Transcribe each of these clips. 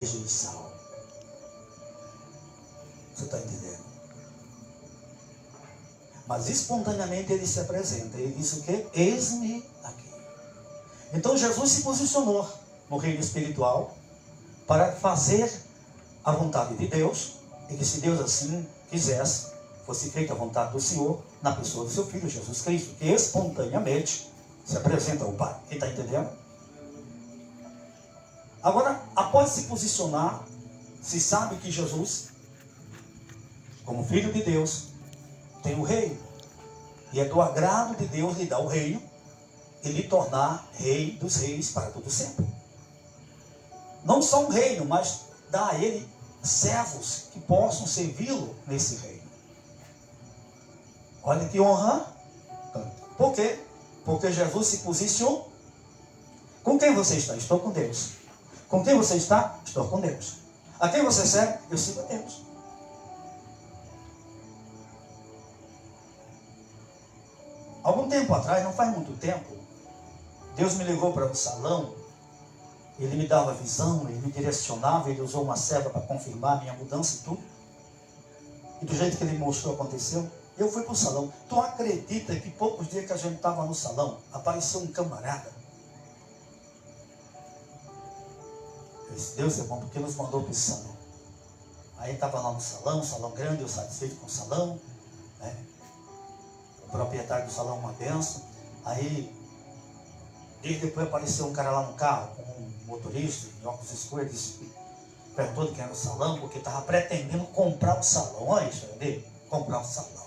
e sal. Você está entendendo? Mas espontaneamente ele se apresenta. Ele disse o quê? Eis-me aqui. Então Jesus se posicionou no reino espiritual para fazer a vontade de Deus, e que se Deus assim quisesse, fosse feita a vontade do Senhor na pessoa do seu Filho Jesus Cristo, que espontaneamente se apresenta ao Pai. Quem está entendendo? Agora, após se posicionar, se sabe que Jesus, como Filho de Deus, tem o reino, e é do agrado de Deus lhe dar o reino e lhe tornar rei dos reis para todo sempre. Não só um reino, mas dá a ele servos que possam servi-lo nesse reino. Olha que honra. Por quê? Porque Jesus se posicionou. Com quem você está? Estou com Deus. Com quem você está? Estou com Deus. A quem você serve? Eu sigo a Deus. Algum tempo atrás, não faz muito tempo, Deus me levou para um salão. Ele me dava visão, ele me direcionava, ele usou uma serva para confirmar a minha mudança e tudo. E do jeito que ele mostrou, aconteceu. Eu fui para o salão. Tu acredita que poucos dias que a gente estava no salão, apareceu um camarada? Eu disse, Deus é bom, porque nos mandou para esse salão. Aí estava lá no salão, um salão grande, eu satisfeito com o salão, né? O proprietário do salão, uma benção. Aí, desde depois apareceu um cara lá no carro, com um motorista, de óculos escuros, disse, perguntou de quem era o salão, porque estava pretendendo comprar o salão. Olha isso aí, comprar o salão.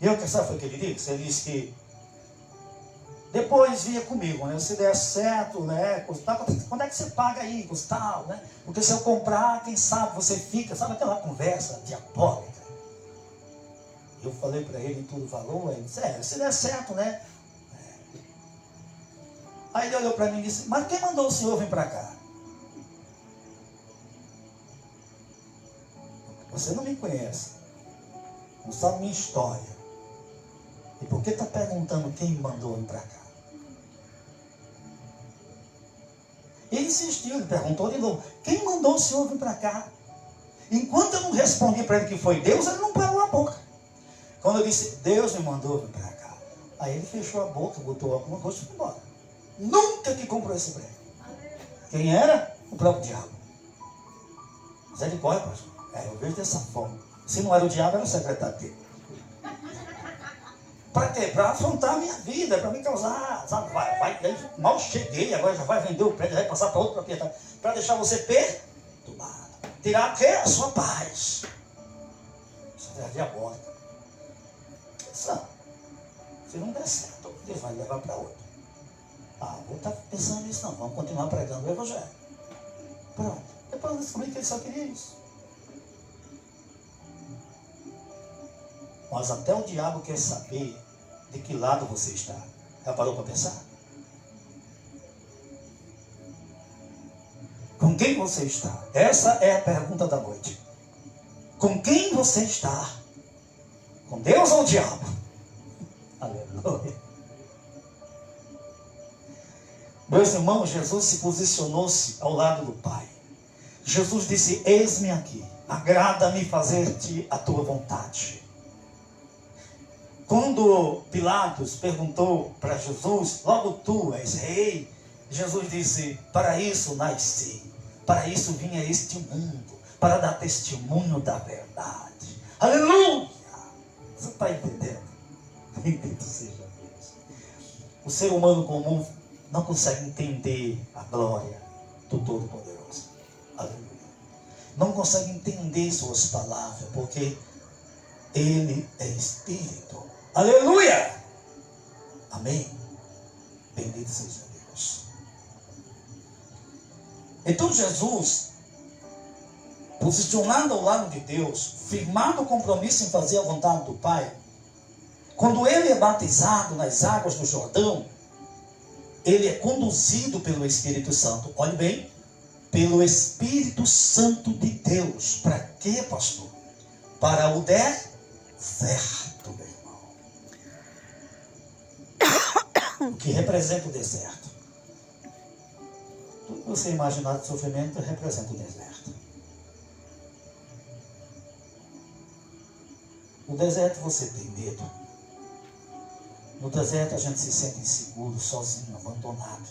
E eu, sabe foi o que ele disse? Ele disse que depois vinha comigo, né? Se der certo, né? Quando é que você paga aí, Gustavo, né? Porque se eu comprar, quem sabe você fica, sabe aquela conversa diabólica. Eu falei para ele tudo o valor, ele disse, se der certo, né? Aí ele olhou para mim e disse, mas quem mandou o senhor vir para cá? Você não me conhece, não sabe minha história. E por que está perguntando quem me mandou vir para cá? Ele insistiu, ele perguntou de novo, quem mandou o senhor vir para cá? Enquanto eu não respondi para ele que foi Deus, ele não parou a boca. Quando eu disse, Deus me mandou vir para cá, aí ele fechou a boca, botou alguma coisa e foi embora. Nunca que comprou esse prêmio. Quem era? O próprio diabo. Misericórdia, pastor. Eu vejo dessa forma. Se não era o diabo, era o secretário dele. Para quê? Para afrontar a minha vida, para me causar, sabe, mal cheguei, agora já vai vender o prédio, vai passar para outro proprietário, para deixar você perturbado. Tirar o quê? A sua paz. Isso é diabólica. Se não der certo, Deus vai levar para outro. Vou estar pensando nisso não, vamos continuar pregando o Evangelho. Pronto. Depois eu descobri que ele só queria isso. Mas até o diabo quer saber de que lado você está. Já parou para pensar? Com quem você está? Essa é a pergunta da noite. Com quem você está? Com Deus ou o diabo? Aleluia. Meus irmãos, Jesus se posicionou-se ao lado do Pai. Jesus disse, eis-me aqui, agrada-me fazer-te a tua vontade. Quando Pilatos perguntou para Jesus, logo tu és rei, Jesus disse, para isso nasci, para isso vim a este mundo, para dar testemunho da verdade. Aleluia! Você está entendendo? Bendito seja Deus. O ser humano comum não consegue entender a glória do Todo-Poderoso. Aleluia. Não consegue entender suas palavras, porque Ele é Espírito. Aleluia! Amém? Bendito seja Deus. Então Jesus, posicionado ao lado de Deus, firmado o compromisso em fazer a vontade do Pai, quando ele é batizado nas águas do Jordão, ele é conduzido pelo Espírito Santo. Olhe bem, pelo Espírito Santo de Deus. Para quê, pastor? Para o deserto, meu irmão. O que representa o deserto? Você imaginar que o sofrimento representa o deserto. No deserto você tem medo. No deserto a gente se sente inseguro, sozinho, abandonado.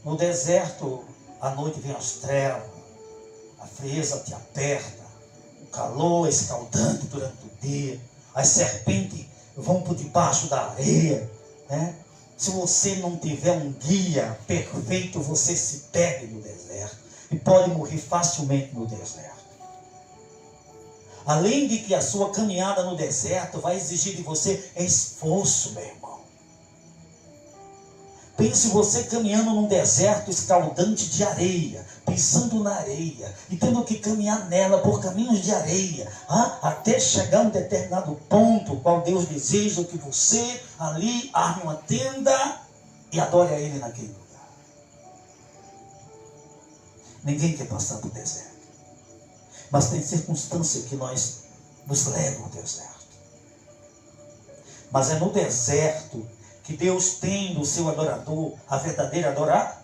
No deserto à noite vem as trevas, a frieza te aperta, o calor é escaldante durante o dia, as serpentes vão por debaixo da areia, né? Se você não tiver um guia perfeito, você se perde no deserto e pode morrer facilmente no deserto. Além de que a sua caminhada no deserto vai exigir de você esforço, meu irmão. Pense você caminhando num deserto escaldante de areia, pisando na areia e tendo que caminhar nela por caminhos de areia, até chegar a um determinado ponto, qual Deus deseja que você ali arme uma tenda e adore a Ele naquele lugar. Ninguém quer passar por deserto. Mas tem circunstâncias que nos levam ao deserto. Mas é no deserto que Deus tem no seu adorador a verdadeira adoração.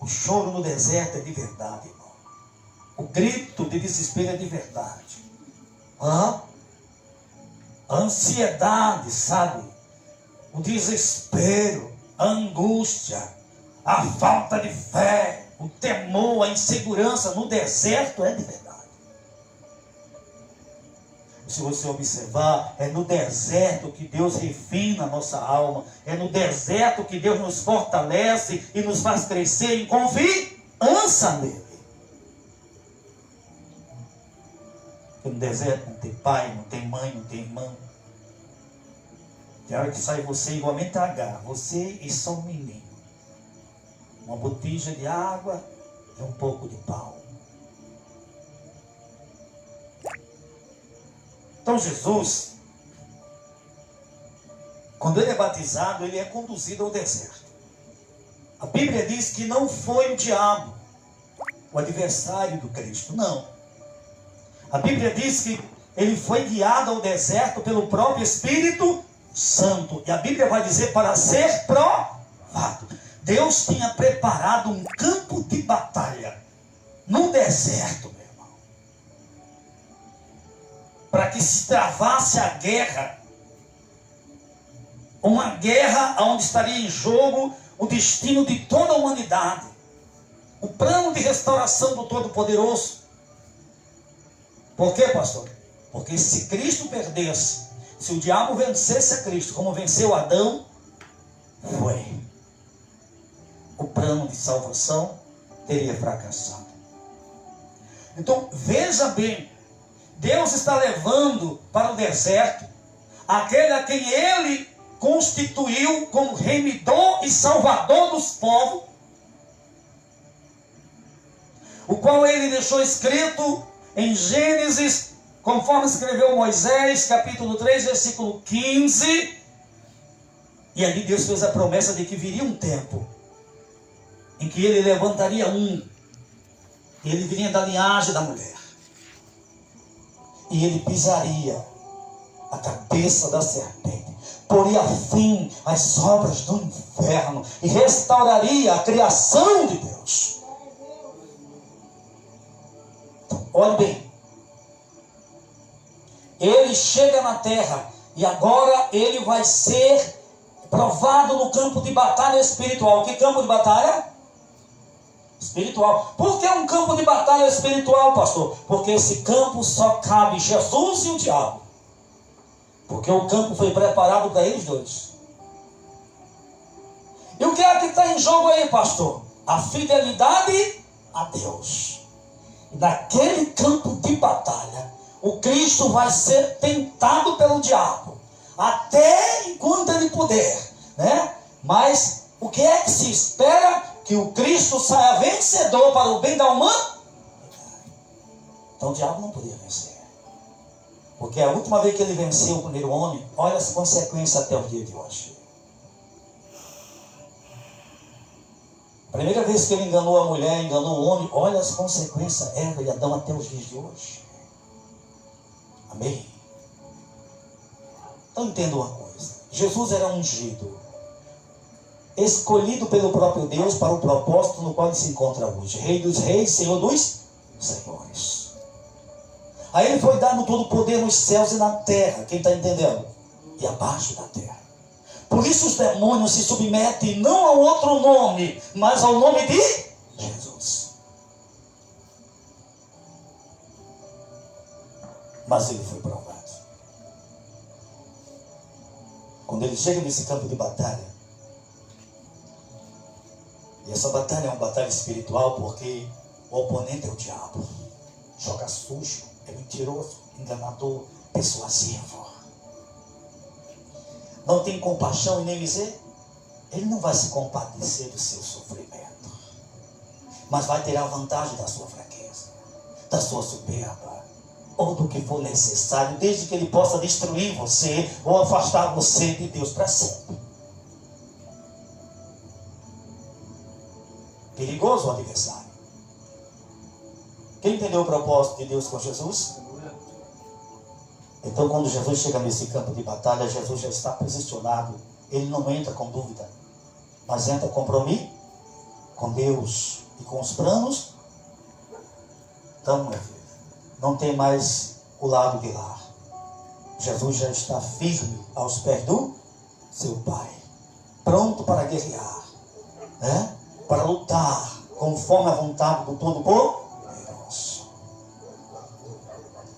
O choro no deserto é de verdade, irmão. O grito de desespero é de verdade. A ansiedade, sabe? O desespero, a angústia, a falta de fé, o temor, a insegurança no deserto é de verdade. Se você observar, é no deserto que Deus refina a nossa alma. É no deserto que Deus nos fortalece e nos faz crescer em confiança nele. Porque no deserto não tem pai, não tem mãe, não tem irmão. Tem hora que sai você igualmente a Agar, você e só um menino. Uma botija de água e um pouco de pau. Então Jesus, quando ele é batizado, ele é conduzido ao deserto. A Bíblia diz que não foi o diabo, o adversário do Cristo, não. A Bíblia diz que ele foi guiado ao deserto pelo próprio Espírito Santo. E a Bíblia vai dizer para ser provado. Deus tinha preparado um campo de batalha no deserto, meu irmão, para que se travasse a guerra, uma guerra onde estaria em jogo o destino de toda a humanidade, o plano de restauração do Todo-Poderoso. Por quê, pastor? Porque se Cristo perdesse, se o diabo vencesse a Cristo, como venceu Adão, o plano de salvação teria fracassado. Então, veja bem, Deus está levando para o deserto aquele a quem Ele constituiu como remidor e salvador dos povos, o qual Ele deixou escrito em Gênesis, conforme escreveu Moisés, capítulo 3, versículo 15, e ali Deus fez a promessa de que viria um tempo em que Ele levantaria e ele viria da linhagem da mulher, e ele pisaria a cabeça da serpente, poria fim às obras do inferno e restauraria a criação de Deus. Então, olhe bem, ele chega na terra e agora ele vai ser provado no campo de batalha espiritual. Que campo de batalha? Espiritual. Por que um campo de batalha espiritual, pastor? Porque esse campo só cabe Jesus e o diabo. Porque o campo foi preparado para eles dois. E o que é que está em jogo aí, pastor? A fidelidade a Deus. E naquele campo de batalha, o Cristo vai ser tentado pelo diabo, até enquanto ele puder, né? Mas o que é que se espera? Que o Cristo saia vencedor para o bem da humanidade. Então o diabo não podia vencer. Porque a última vez que ele venceu o primeiro homem, olha as consequências até o dia de hoje. A primeira vez que ele enganou a mulher, enganou o homem, olha as consequências, Eva e Adão, até os dias de hoje. Amém? Então entenda uma coisa. Jesus era ungido. escolhido pelo próprio Deus para o propósito no qual ele se encontra hoje. Rei dos reis, Senhor dos senhores. A ele foi dado todo o poder nos céus e na terra. Quem está entendendo? E abaixo da terra. Por isso os demônios se submetem não a outro nome, mas ao nome de Jesus. Mas ele foi provado. Quando ele chega nesse campo de batalha, e essa batalha é uma batalha espiritual, porque o oponente é o diabo. Joga sujo, é mentiroso, enganador, persuasivo. Não tem compaixão e nem miséria. Ele não vai se compadecer do seu sofrimento, mas vai ter a vantagem da sua fraqueza, da sua soberba, ou do que for necessário, desde que ele possa destruir você ou afastar você de Deus para sempre. Perigoso o adversário. Quem entendeu o propósito de Deus com Jesus? Então, quando Jesus chega nesse campo de batalha, Jesus já está posicionado. Ele não entra com dúvida, mas entra compromisso com Deus e com os planos. Então, meu filho, não tem mais o lado de lá. Jesus já está firme aos pés do seu Pai, pronto para guerrear, né? Para lutar conforme a vontade do Todo-Poderoso.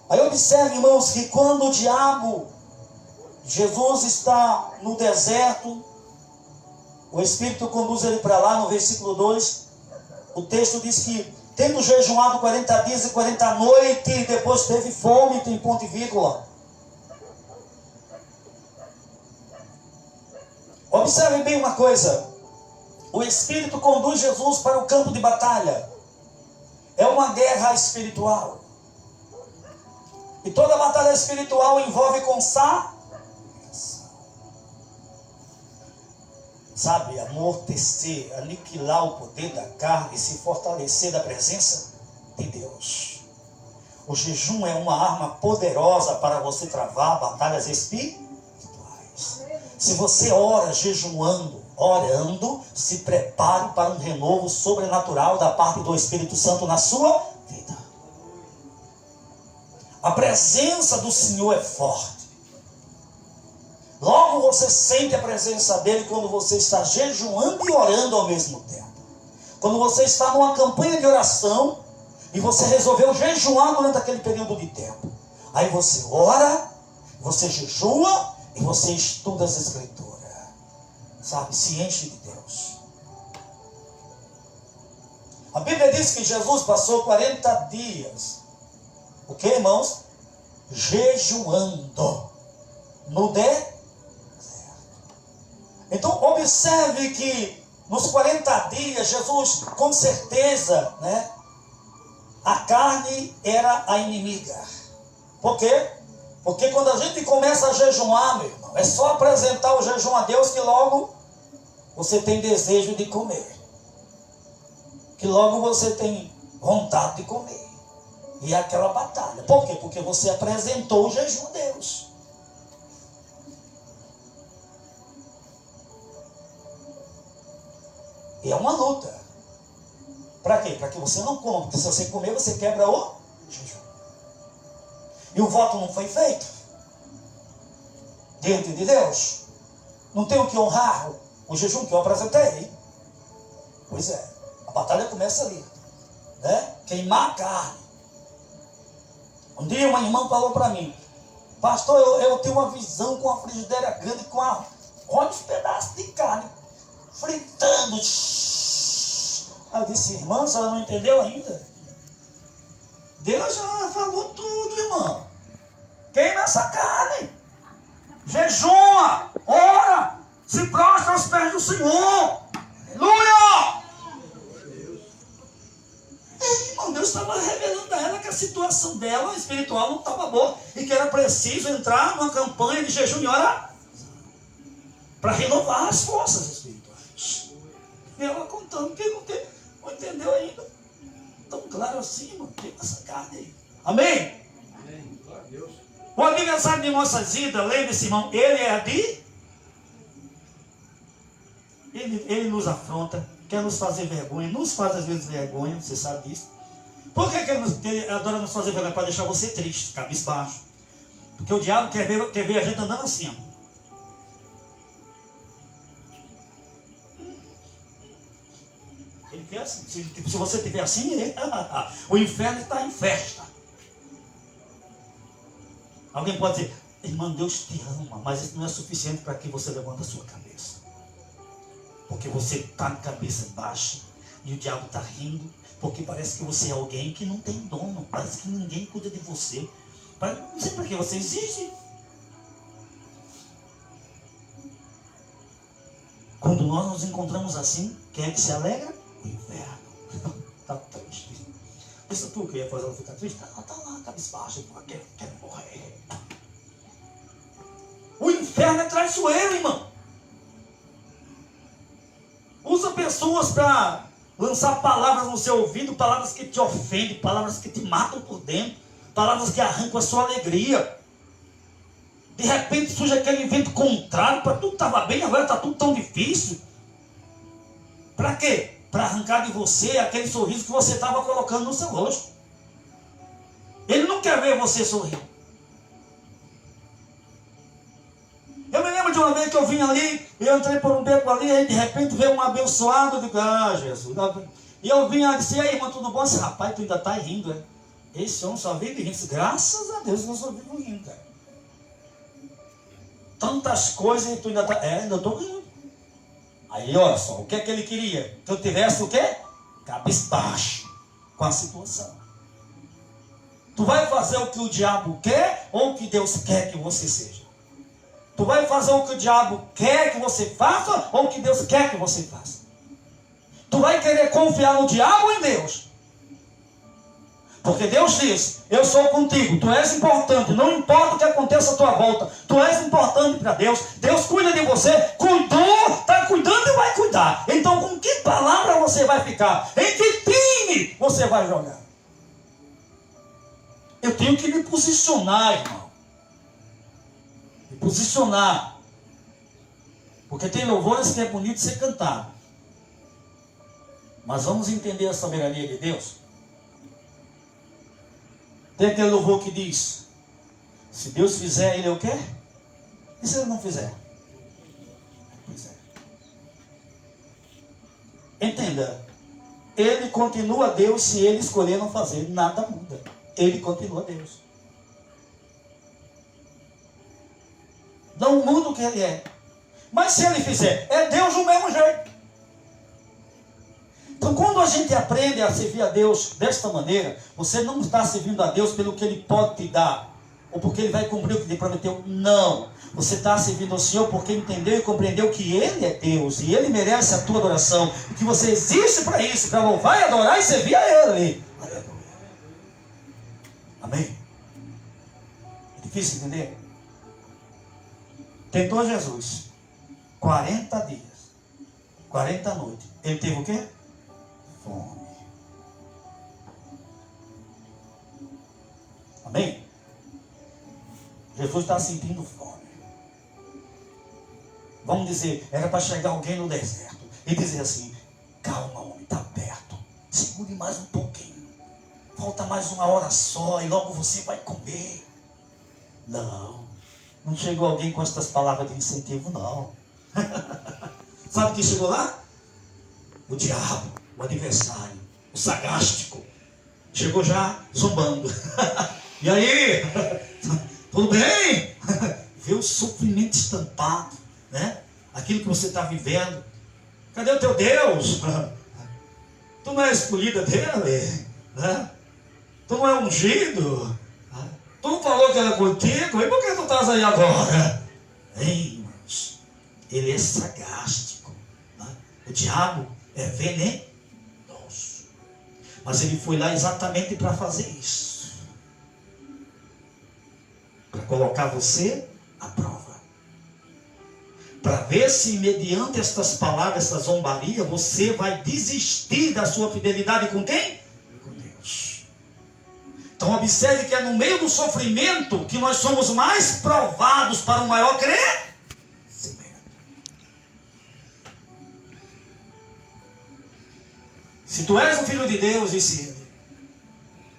Aí observe, irmãos, que quando o diabo, Jesus está no deserto, o Espírito conduz ele para lá. No versículo 2, o texto diz que, tendo jejuado 40 dias e 40 noites, depois teve fome, tem ponto e vírgula. Observe bem uma coisa. O Espírito conduz Jesus para o campo de batalha. É uma guerra espiritual. E toda batalha espiritual envolve sacrifício. Sabe, amortecer, aniquilar o poder da carne e se fortalecer da presença de Deus. O jejum é uma arma poderosa para você travar batalhas espirituais. Se você ora jejuando, orando, se prepare para um renovo sobrenatural da parte do Espírito Santo na sua vida. A presença do Senhor é forte. Logo você sente a presença dele quando você está jejuando e orando ao mesmo tempo. Quando você está numa campanha de oração e você resolveu jejuar durante aquele período de tempo. Aí você ora, você jejua e você estuda as Escrituras. Sabe, se enche de Deus. A Bíblia diz que Jesus passou 40 dias. O que, irmãos? Jejuando no deserto. Então observe que nos 40 dias Jesus, com certeza, né, a carne era a inimiga. Por quê? Porque quando a gente começa a jejuar, meu irmão, é só apresentar o jejum a Deus que logo você tem desejo de comer. Que logo você tem vontade de comer. E é aquela batalha. Por quê? Porque você apresentou o jejum a Deus. E é uma luta. Para quê? Para que você não coma. Porque se você comer, você quebra o jejum. E o voto não foi feito diante de Deus. Não tenho que honrar o jejum que eu apresentei. Pois é. A batalha começa ali. Né? Queimar a carne. Um dia uma irmã falou para mim: pastor, eu tenho uma visão com a frigideira grande, com olha os pedaços de carne fritando. Aí eu disse: irmã, a senhora não entendeu ainda? Deus já falou tudo, irmão. Queima essa carne. Jejuma, ora, se prostra aos pés do Senhor. Aleluia! Irmão, Deus estava revelando a ela que a situação dela espiritual não estava boa e que era preciso entrar numa campanha de jejum e orar para renovar as forças espirituais. E ela contando que não entendeu ainda. Tão claro assim, irmão, tem essa carne aí. Amém? Amém. Glória a Deus. O aniversário de nossas vidas, lembre-se, irmão, ele ele nos afronta, quer nos fazer vergonha, nos faz às vezes vergonha, você sabe disso. Por que ele adora nos fazer vergonha? Para deixar você triste, cabisbaixo. Porque o diabo quer ver a gente andando assim, ó. Ele quer assim. Se você estiver assim, o inferno está em festa. Alguém pode dizer, irmão, Deus te ama, mas isso não é suficiente para que você levante a sua cabeça. Porque você está de cabeça baixa e o diabo está rindo, porque parece que você é alguém que não tem dono, parece que ninguém cuida de você. Não sei para que você existe. Quando nós nos encontramos assim, quem é que se alegra? O inferno. Está triste. Isso tu que ia fazer ela ficar triste? Está lá, cabisbaixo, quer morrer. O inferno é traiçoeiro, irmão. Usa pessoas para lançar palavras no seu ouvido, palavras que te ofendem, palavras que te matam por dentro, palavras que arrancam a sua alegria. De repente surge aquele vento contrário, para tudo estava bem, agora está tudo tão difícil. Para quê? Para arrancar de você aquele sorriso que você estava colocando no seu rosto. Ele não quer ver você sorrir. Eu me lembro de uma vez que eu vim ali, eu entrei por um beco ali, e de repente veio um abençoado, eu digo, Jesus. E eu vim e disse, e aí, irmão, tudo bom? Esse rapaz, tu ainda está rindo, é? Esse homem só vive rindo. Graças a Deus eu só vivo rindo, cara. Tantas coisas e tu ainda está... ainda estou rindo. Aí, olha só, o que é que ele queria? Que eu tivesse o quê? Cabisbaixo com a situação. Tu vai fazer o que o diabo quer ou o que Deus quer que você seja? Tu vai fazer o que o diabo quer que você faça ou o que Deus quer que você faça? Tu vai querer confiar no diabo ou em Deus? Porque Deus diz, eu sou contigo, tu és importante, não importa o que aconteça à tua volta, tu és importante para Deus, Deus cuida de você, cuidou, está cuidando e vai cuidar. Então com que palavra você vai ficar? Em que time você vai jogar? Eu tenho que me posicionar, irmão. Me posicionar. Porque tem louvores que é bonito ser cantado. Mas vamos entender a soberania de Deus. Tem aquele louvor que diz, se Deus fizer, Ele é o quê? E se Ele não fizer? Pois é. Entenda, Ele continua Deus se Ele escolher não fazer, nada muda. Ele continua Deus. Não muda o que Ele é. Mas se Ele fizer, é Deus do mesmo jeito. Então, quando a gente aprende a servir a Deus desta maneira, você não está servindo a Deus pelo que Ele pode te dar, ou porque Ele vai cumprir o que Ele prometeu. Não. Você está servindo ao Senhor porque entendeu e compreendeu que Ele é Deus, e Ele merece a tua adoração, e que você existe para isso, para louvar e adorar e servir a Ele. Amém? É difícil entender? Tentou Jesus 40 dias, 40 noites. Ele teve o quê? Fome. Amém? Jesus está sentindo fome. Vamos dizer, era para chegar alguém no deserto e dizer assim, calma, homem, está perto, segure mais um pouquinho, falta mais uma hora só e logo você vai comer. Não chegou alguém com estas palavras de incentivo, não. Sabe quem chegou lá? O diabo, o adversário, o sagástico. Chegou já zombando. E aí? Tudo bem? Vê o sofrimento estampado, né? Aquilo que você está vivendo. Cadê o teu Deus? Tu não é escolhida dele, né? Tu não é ungido. Tu não falou que era contigo? E por que tu estás aí agora? Ei, irmãos, ele é sagástico, né? O diabo é venenoso. Mas ele foi lá exatamente para fazer isso. Para colocar você à prova. Para ver se mediante estas palavras, esta zombaria, você vai desistir da sua fidelidade com quem? Com Deus. Então observe que é no meio do sofrimento que nós somos mais provados para um maior crescimento. Se tu és o filho de Deus, disse ele,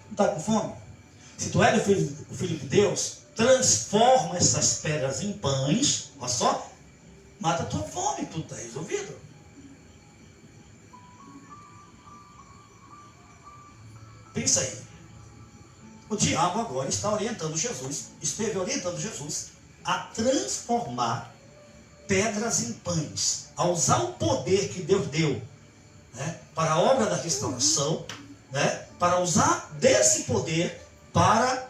não está com fome? Se tu és o filho de Deus, transforma essas pedras em pães, olha só, mata a tua fome, tudo está resolvido. Pensa aí. O diabo agora está orientando Jesus, esteve orientando Jesus a transformar pedras em pães, a usar o poder que Deus deu, né, para a obra da restauração, né, para usar desse poder para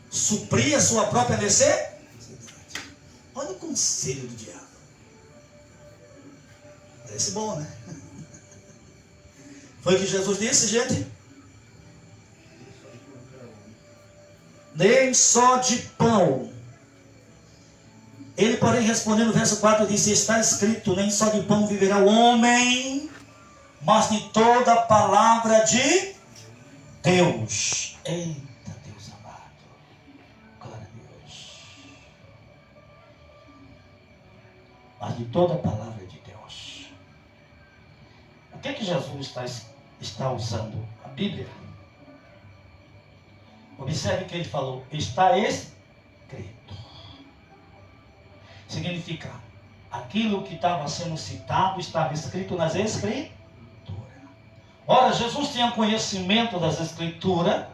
suprir a sua própria necessidade. Olha o conselho do diabo. Parece bom, né? Foi o que Jesus disse, gente? Nem só de pão. Ele, porém, respondendo no verso 4, disse: está escrito, nem só de pão viverá o homem, mas de toda a palavra de Deus. Eita, Deus amado. Glória a Deus. Mas de toda a palavra de Deus. O que Jesus está usando? A Bíblia. Observe que ele falou, está escrito. Significa, aquilo que estava sendo citado estava escrito nas Escrituras. Ora, Jesus tinha conhecimento das Escrituras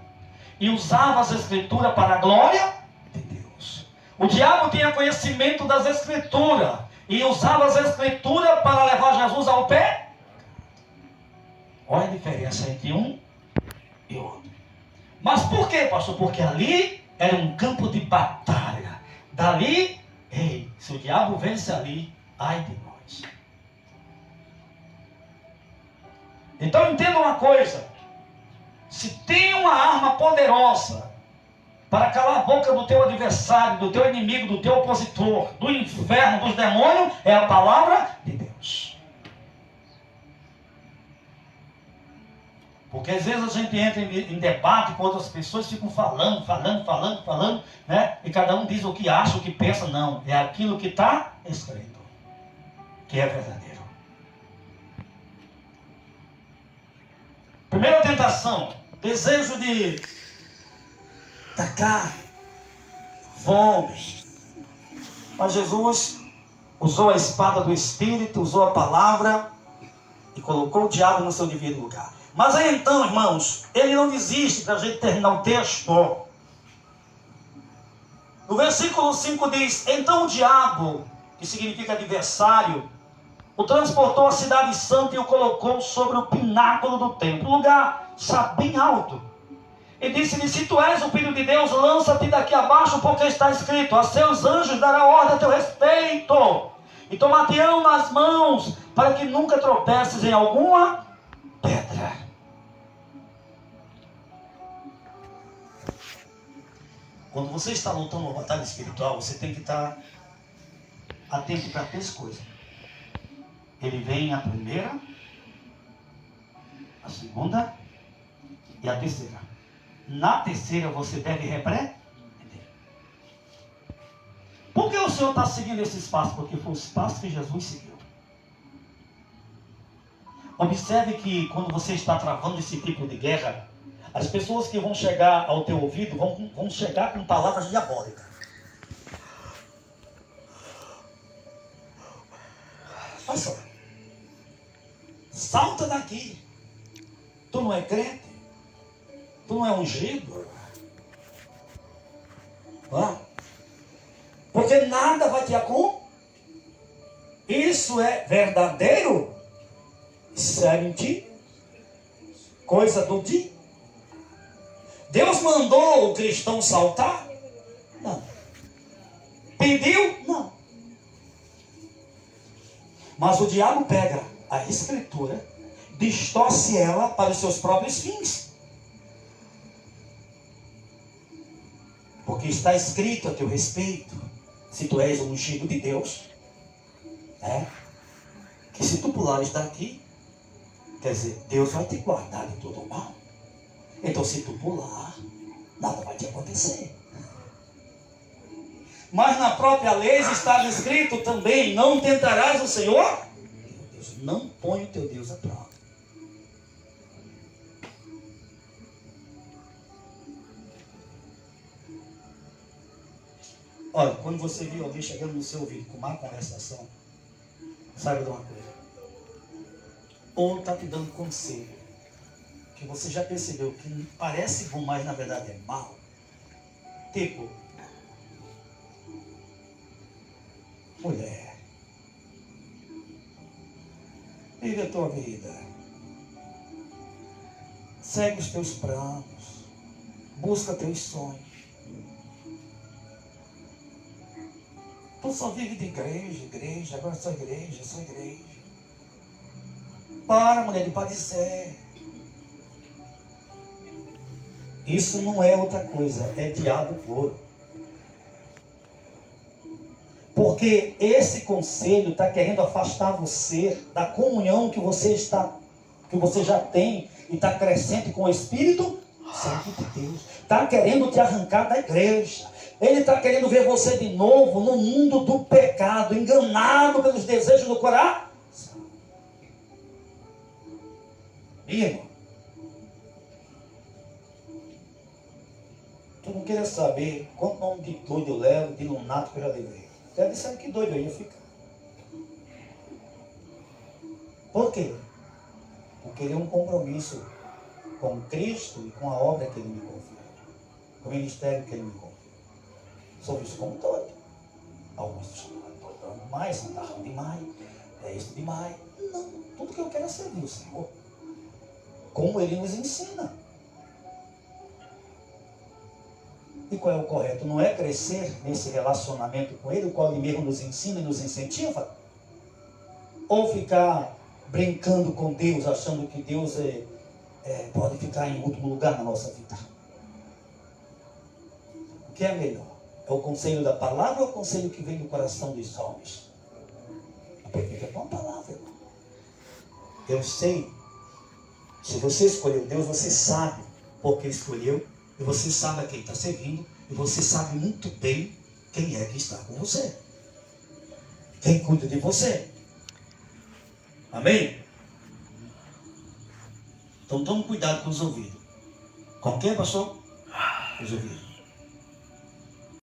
e usava as Escrituras para a glória de Deus. O diabo tinha conhecimento das Escrituras e usava as Escrituras para levar Jesus ao pé. Olha a diferença entre um e outro. Mas por quê, pastor? Porque ali era um campo de batalha. Dali, ei, se o diabo vence ali, ai de nós. Então entenda uma coisa. Se tem uma arma poderosa para calar a boca do teu adversário, do teu inimigo, do teu opositor, do inferno, dos demônios, é a palavra de Deus. Porque às vezes a gente entra em debate com outras pessoas, ficam falando, né? E cada um diz o que acha, o que pensa. Não, é aquilo que está escrito, que é verdadeiro. Primeira tentação, desejo de tacar, fome. Mas Jesus usou a espada do Espírito, usou a palavra e colocou o diabo no seu devido lugar. Mas aí então, irmãos, ele não desiste, para a gente terminar o texto. No versículo 5 diz: então o diabo, que significa adversário, o transportou à cidade santa e o colocou sobre o pináculo do templo, um lugar, sabe, bem alto. E disse-lhe: se tu és o filho de Deus, lança-te daqui abaixo, porque está escrito: a seus anjos dará ordem a teu respeito, e tomar-te-ão nas mãos, para que nunca tropeces em alguma pedra. Quando você está lutando uma batalha espiritual, você tem que estar atento para 3 coisas. Ele vem a primeira, a segunda e a terceira. Na terceira você deve repreender. Por que o Senhor está seguindo esse espaço? Porque foi o espaço que Jesus seguiu. Observe que quando você está travando esse tipo de guerra, as pessoas que vão chegar ao teu ouvido vão chegar com palavras diabólicas. Olha só. Salta daqui. Tu não é crente? Tu não é ungido? Porque nada vai te acontecer. Isso é verdadeiro? Isso é mentira? Coisa do dia? Deus mandou o cristão saltar? Não. Pediu? Não. Mas o diabo pega a escritura, distorce ela para os seus próprios fins. Porque está escrito a teu respeito, se tu és um ungido de Deus, que se tu pulares daqui, quer dizer, Deus vai te guardar de todo o mal. Então se tu pular, nada vai te acontecer. Mas na própria lei está escrito também: não tentarás o Senhor. Deus, não põe o teu Deus à prova. Olha, quando você viu alguém chegando no seu ouvido com má conversação, saiba de uma coisa. Ou está te dando conselho, que você já percebeu que parece bom, mas na verdade é mal. Tipo, mulher, vive a tua vida. Segue os teus planos. Busca teus sonhos. Tu só vive de igreja, agora só igreja. Para, mulher, de padecer. Isso não é outra coisa, é diabo puro. Porque esse conselho está querendo afastar você da comunhão que você já tem e está crescendo com o Espírito Santo de Deus. Está querendo te arrancar da igreja. Ele está querendo ver você de novo no mundo do pecado, enganado pelos desejos do coração. Irmão, tu não queria saber quanto nome de doido eu levo, de lunático que eu já levei. Até disseram que doido eu ia ficar. Por quê? Porque ele é um compromisso com Cristo e com a obra que ele me confiou, com o ministério que ele me confiou. Sou visto como doido. Alguns estão doidando demais, andaram demais, é isso demais. Não, tudo que eu quero é servir o Senhor, como ele nos ensina. E qual é o correto? Não é crescer nesse relacionamento com ele, o qual ele mesmo nos ensina e nos incentiva? Ou ficar brincando com Deus, achando que Deus pode ficar em último lugar na nossa vida? O que é melhor? É o conselho da palavra ou o conselho que vem do coração dos homens? Fica com a palavra, irmão. Eu sei. Se você escolheu Deus, você sabe por que escolheu. E você sabe a quem está servindo. E você sabe muito bem quem é que está com você. Quem cuida de você. Amém? Então tome cuidado com os ouvidos. Com quem, pastor? Os ouvidos.